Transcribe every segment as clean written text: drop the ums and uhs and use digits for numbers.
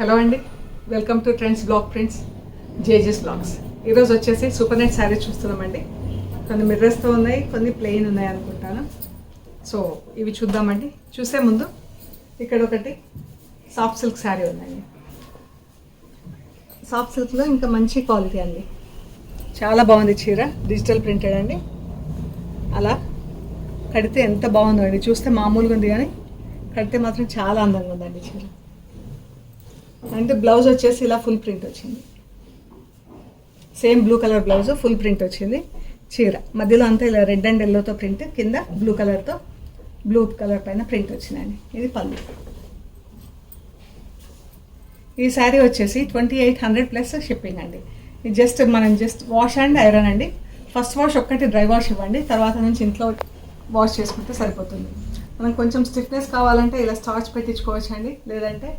Hello అండి, welcome to trends blog prints JJ's blogs. ఈరోజు వచ్చేసి సూపర్ నెట్ శారీ చూస్తున్నామండి. కొన్ని మిర్రర్స్తో ఉన్నాయి, కొన్ని ప్లెయిన్ ఉన్నాయి అనుకుంటాను. సో ఇవి చూద్దామండి. చూసే ముందు ఇక్కడ ఒకటి సాఫ్ట్ సిల్క్ శారీ ఉందండి. సాఫ్ట్ సిల్క్లో ఇంకా మంచి క్వాలిటీ అండి, చాలా బాగుంది చీర. డిజిటల్ ప్రింటెడ్ అండి. అలా కడితే ఎంత బాగుందో అండి. చూస్తే మామూలుగా ఉంది కానీ కడితే మాత్రం చాలా అందంగా ఉందండి చీర. అంటే బ్లౌజ్ వచ్చేసి ఇలా ఫుల్ ప్రింట్ వచ్చింది. Same blue colour blouse full print వచ్చింది. చీర మధ్యలో అంతా ఇలా రెడ్ అండ్ ఎల్లోతో ప్రింట్, కింద బ్లూ కలర్ పైన ప్రింట్ వచ్చిందండి. ఇది పళ్ళు. ఈ శారీ వచ్చేసి 2800 ప్లస్ షిప్పింగ్ అండి. ఇది జస్ట్ వాష్ అండ్ ఐరన్ అండి. ఫస్ట్ వాష్ ఒక్కటి డ్రై వాష్ ఇవ్వండి, తర్వాత నుంచి ఇంట్లో వాష్ చేసుకుంటే సరిపోతుంది. మనం కొంచెం స్టిఫ్నెస్ కావాలంటే ఇలా స్టార్చ్ పెట్టించుకోవచ్చు అండి, లేదంటే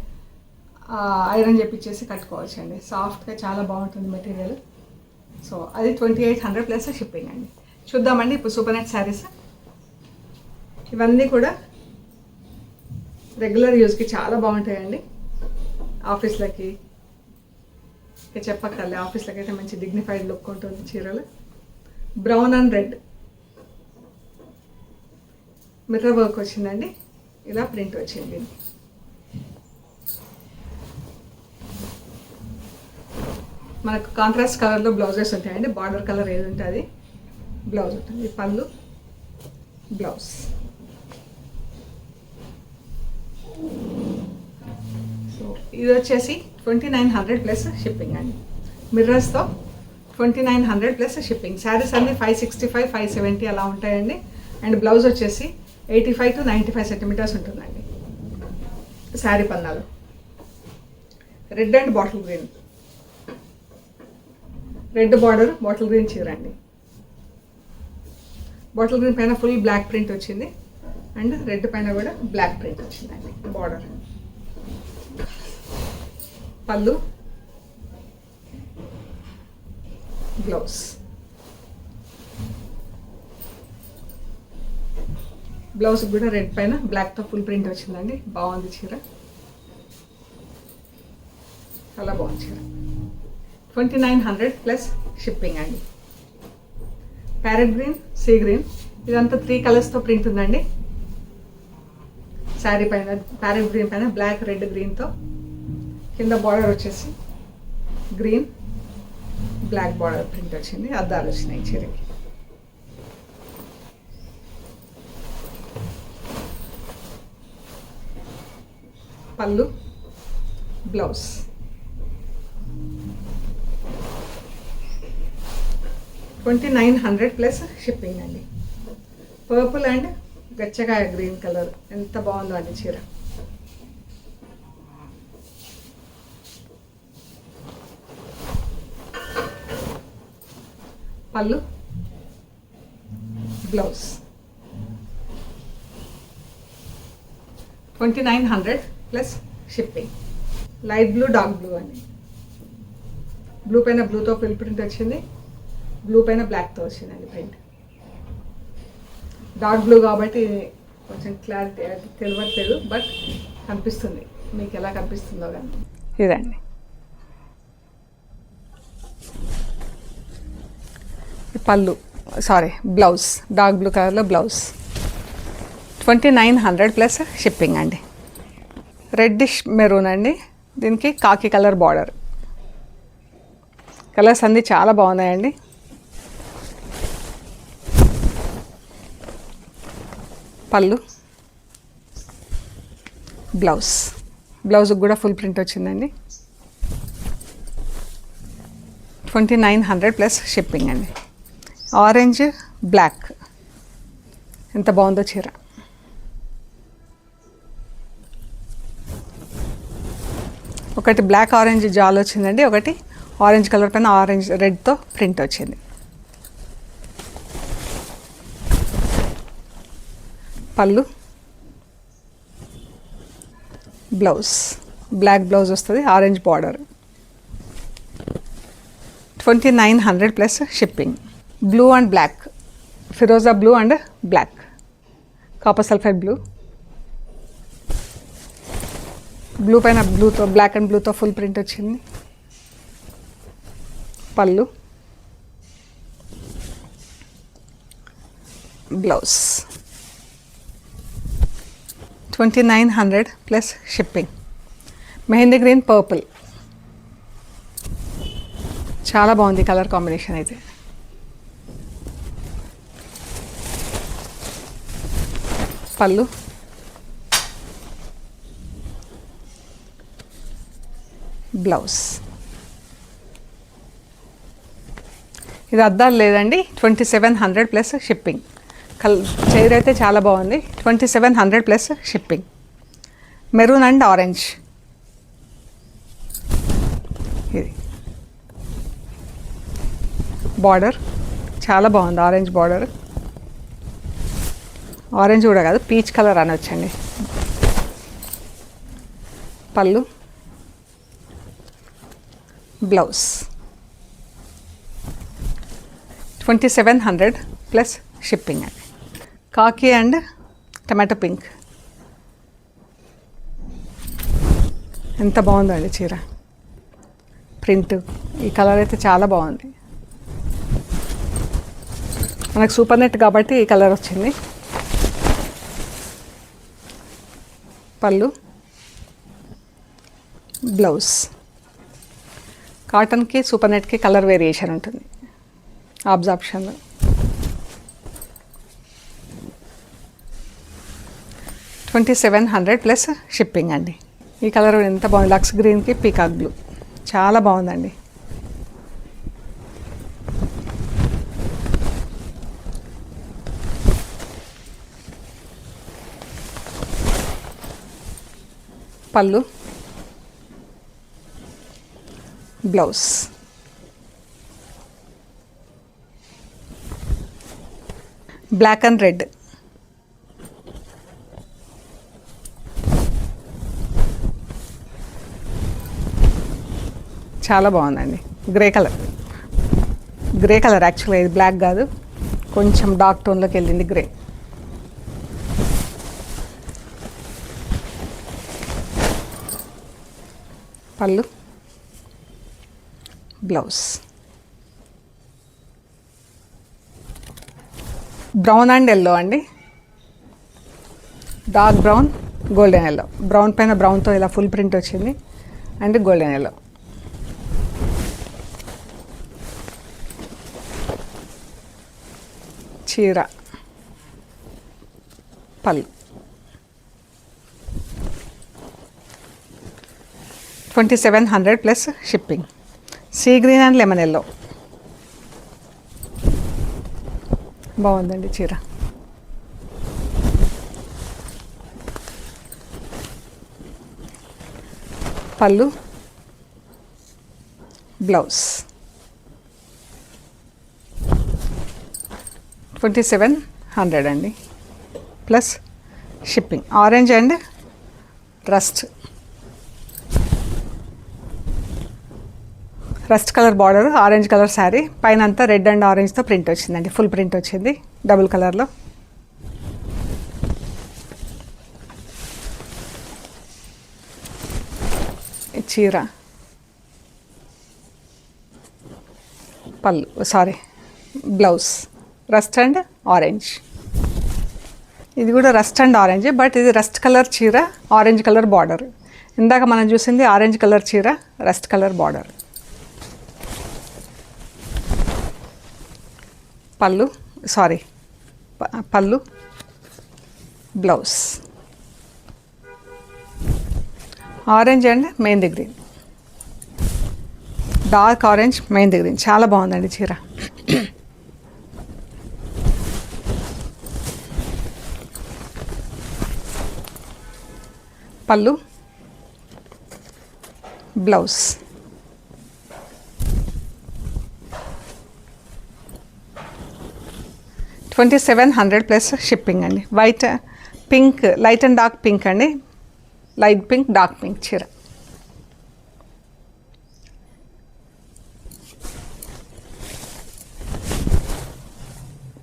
ఐరన్ చేపించేసి కట్టుకోవచ్చు అండి. సాఫ్ట్గా చాలా బాగుంటుంది మెటీరియల్. సో అది 2800 ప్లస్ షిప్పింగ్ అండి. చూద్దామండి ఇప్పుడు సూపర్ నెట్ శారీస్. ఇవన్నీ కూడా రెగ్యులర్ యూజ్కి చాలా బాగుంటాయండి. ఆఫీస్లకి చెప్పక్కర్లే, ఆఫీస్లకి అయితే మంచి డిగ్నిఫైడ్ లుక్ ఉంటుంది చీరలు. Brown and red mirror work వచ్చిందండి. ఇలా ప్రింట్ వచ్చింది. మనకు కాంట్రాస్ట్ కలర్లో బ్లౌజెస్ ఉంటాయండి. బార్డర్ కలర్ ఏది ఉంటే అది బ్లౌజ్ ఉంటుంది. పళ్ళు, బ్లౌజ్. సో ఇది వచ్చేసి 2900 ప్లస్ షిప్పింగ్ అండి. మిర్రర్స్తో 2900 ప్లస్ షిప్పింగ్. శారీస్ అన్నీ 565, 570 అలా ఉంటాయండి. అండ్ బ్లౌజ్ వచ్చేసి 85 to 95 సెంటీమీటర్స్ ఉంటుందండి. శారీ పన్నాలు red and bottle green, red border bottle green చీర అండి. బాటిల్ గ్రీన్ పైన ఫుల్ బ్లాక్ ప్రింట్ వచ్చింది అండ్ రెడ్ పైన కూడా బ్లాక్ ప్రింట్ వచ్చిందండి బార్డర్. పళ్ళు, బ్లౌజ్. బ్లౌజ్ కూడా రెడ్ పైన బ్లాక్తో ఫుల్ ప్రింట్ వచ్చిందండి. బాగుంది చీర, చాలా బాగుంది చీర. 2900 ప్లస్ షిప్పింగ్ అండి. ప్యారెట్ గ్రీన్, సీ గ్రీన్, ఇదంతా 3 కలర్స్తో ప్రింట్ ఉందండి. శారీ పైన ప్యారెట్ గ్రీన్ పైన బ్లాక్, రెడ్, గ్రీన్తో, కింద బార్డర్ వచ్చేసి గ్రీన్, బ్లాక్ బార్డర్ ప్రింట్ వచ్చింది. అద్దాలు వచ్చినాయి చీరకి. పళ్ళు, బ్లౌజ్. 2900 ప్లస్ షిప్పింగ్ అండి. పర్పుల్ అండ్ గచ్చకాయ గ్రీన్ కలర్ ఎంత బాగుందో అండి చీర. పళ్ళు, blouse. 2900 plus shipping. Light blue, dark blue అండి. బ్లూ పైన బ్లూతో ఫిల్ ప్రింట్ వచ్చింది, బ్లూ పైన బ్లాక్తో వచ్చిందండి ప్రింట్. డార్క్ బ్లూ కాబట్టి కొంచెం క్లారిటీ తెలియట్లేదు, బట్ కనిపిస్తుంది. మీకు ఎలా కనిపిస్తుందో కానీ ఇదండి. పళ్ళు, బ్లౌజ్ డార్క్ బ్లూ కలర్లో బ్లౌజ్. 2900 ప్లస్ షిప్పింగ్ అండి. రెడ్డిష్ మెరూన్ అండి. దీనికి కాకి కలర్ బార్డర్. కలర్స్ అన్నీ చాలా బాగున్నాయండి. పళ్ళు, బ్లౌజ్ కూడా ఫుల్ ప్రింట్ వచ్చిందండి. 2900 ప్లస్ షిప్పింగ్ అండి. ఆరెంజ్, బ్లాక్ ఎంత బాగుందో చీర. ఒకటి బ్లాక్ ఆరెంజ్ జాల్ వచ్చిందండి, ఒకటి ఆరెంజ్ కలర్ పైన ఆరెంజ్ రెడ్తో ప్రింట్ వచ్చింది. పళ్ళు, బ్లౌజ్. బ్లాక్ బ్లౌజ్ వస్తుంది, orange border. 2900 plus shipping. Blue and black, ఫిరోజా blue and black, copper sulphide blue. Blue పైన బ్లూతో బ్లాక్ అండ్ బ్లూతో ఫుల్ ప్రింట్ వచ్చింది. పళ్ళు, blouse 2900 plus shipping. Mehndi green purple, చాలా బాగుంది కలర్ కాంబినేషన్ అయితే. పళ్ళు, బ్లౌజ్. ఇది అద్దాలు లేదండి, 2700 ప్లస్ షిప్పింగ్. చైర్ అయితే చాలా బాగుంది, 2700 plus shipping. Maroon and orange, ఇది బార్డర్ చాలా బాగుంది, ఆరెంజ్ బార్డర్. ఆరెంజ్ కూడా కాదు, పీచ్ కలర్ అనొచ్చండి. పళ్ళు, బ్లౌజ్ 2700 ప్లస్ షిప్పింగ్ అండి. కాకి అండ్ టమాటో పింక్, ఎంత బాగుందండి చీర. ప్రింట్, ఈ కలర్ అయితే చాలా బాగుంది. మనకు సూపర్ నెట్ కాబట్టి ఈ కలర్ వచ్చింది. పళ్ళు, బ్లౌజ్. కాటన్కి సూపర్ నెట్కి కలర్ వేరియేషన్ ఉంటుంది అబ్జార్ప్షన్లో. $2700 ప్లస్ షిప్పింగ్ అండి. ఈ కలర్ ఎంత బాగుంది, లక్స్ గ్రీన్కి పీకాక్ బ్లూ, చాలా బాగుందండి. పళ్ళు, బ్లౌజ్. బ్లాక్ అండ్ రెడ్, చాలా బాగుందండి. గ్రే కలర్, గ్రే కలర్ యాక్చువల్గా ఇది బ్లాక్ కాదు, కొంచెం డార్క్ టోన్లోకి వెళ్ళింది గ్రే. పళ్ళు, బ్లౌజ్. బ్రౌన్ అండ్ ఎల్లో అండి, dark brown, golden yellow. Brown పైన బ్రౌన్తో ఇలా ఫుల్ ప్రింట్ వచ్చింది అండ్ గోల్డెన్ ఎల్లో. చీర, పళ్ళు 2700 plus shipping. Sea green and lemon yellow, బాగుందండి చీర. పళ్ళు, బ్లౌజ్ 2700 అండి plus shipping. Orange and rust, rust colour border, orange colour sari, పైన అంతా రెడ్ అండ్ ఆరెంజ్తో ప్రింట్ వచ్చిందండి, ఫుల్ ప్రింట్ వచ్చింది డబుల్ కలర్లో. చీర, పళ్ళు sorry blouse rust and orange. ఇది కూడా రస్ట్ అండ్ ఆరెంజ్, బట్ ఇది రస్ట్ కలర్ చీర, ఆరెంజ్ కలర్ బార్డర్. ఇందాక మనం చూసింది ఆరెంజ్ కలర్ చీర, రస్ట్ కలర్ బార్డర్. పళ్ళు సారీ పళ్ళు, blouse orange and mehndi green, dark orange mehndi green, చాలా బాగుందండి చీర. పళ్ళు, బ్లౌజ్ 2700 ప్లస్ షిప్పింగ్ అండి. White pink, light and dark pink అండి, లైట్ పింక్ డార్క్ పింక్ చీర.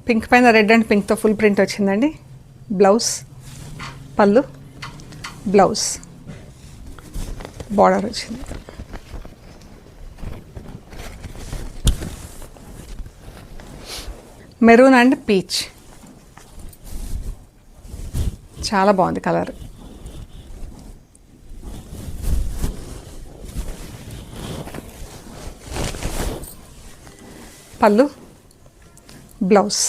పింక్ పైన రెడ్ అండ్ పింక్తో ఫుల్ ప్రింట్ వచ్చిందండి. బ్లౌజ్, పళ్ళు, బ్లౌజ్ బార్డర్ వచ్చింది. మెరూన్ అండ్ పీచ్, చాలా బాగుంది కలర్. పళ్ళు, blouse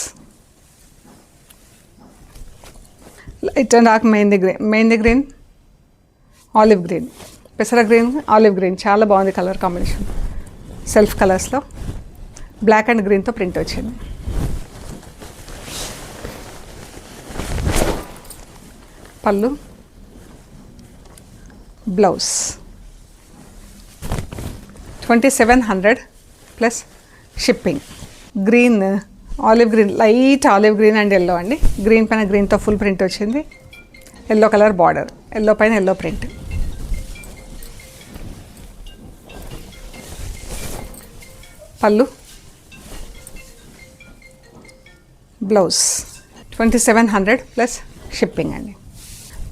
light and dark mehndi green, olive green, పెసర గ్రీన్, ఆలివ్ గ్రీన్, చాలా బాగుంది కలర్ కాంబినేషన్. సెల్ఫ్ కలర్స్లో బ్లాక్ అండ్ గ్రీన్తో ప్రింట్ వచ్చింది. పళ్ళు, blouse 2700 plus shipping. Green, olive green, light olive green and yellow అండి. గ్రీన్ పైన గ్రీన్తో ఫుల్ ప్రింట్ వచ్చింది. ఎల్లో కలర్ బార్డర్, ఎల్లో పైన ఎల్లో ప్రింట్. పళ్ళు, బ్లౌజ్ 2700 ప్లస్ షిప్పింగ్ అండి.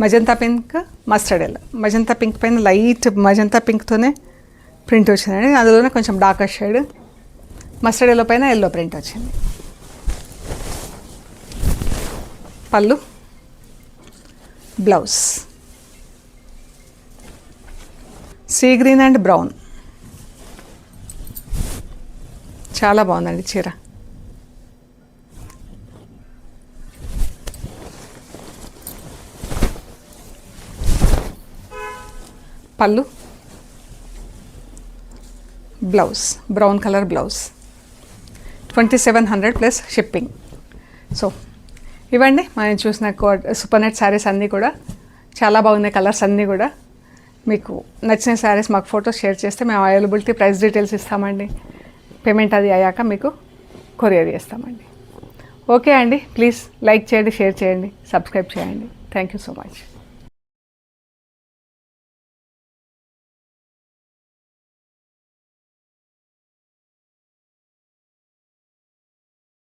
Magenta pink, mustard yellow. Magenta pink పైన light magenta పింక్తోనే print వచ్చిందండి. అందులోనే కొంచెం డార్కర్ షేడ్. మస్టర్డ్ ఎల్లో పైన ఎల్లో ప్రింట్ వచ్చింది. పళ్ళు, blouse sea green and brown, చాలా బాగుందండి చీర. పళ్ళు, blouse brown colour blouse 2700 plus shipping. So ఇవ్వండి మనం చూసిన సూపర్ నెట్ శారీస్ అన్నీ కూడా చాలా బాగున్నాయి. కలర్స్ అన్నీ కూడా మీకు నచ్చిన శారీస్ మాకు ఫొటోస్ షేర్ చేస్తే మేము అవైలబిలిటీ, ప్రైస్ డీటెయిల్స్ ఇస్తామండి. పేమెంట్ అది అయ్యాక మీకు కొరియర్ చేస్తామండి. ఓకే అండి, ప్లీజ్ లైక్ చేయండి, షేర్ చేయండి, సబ్స్క్రైబ్ చేయండి. Thank you so much.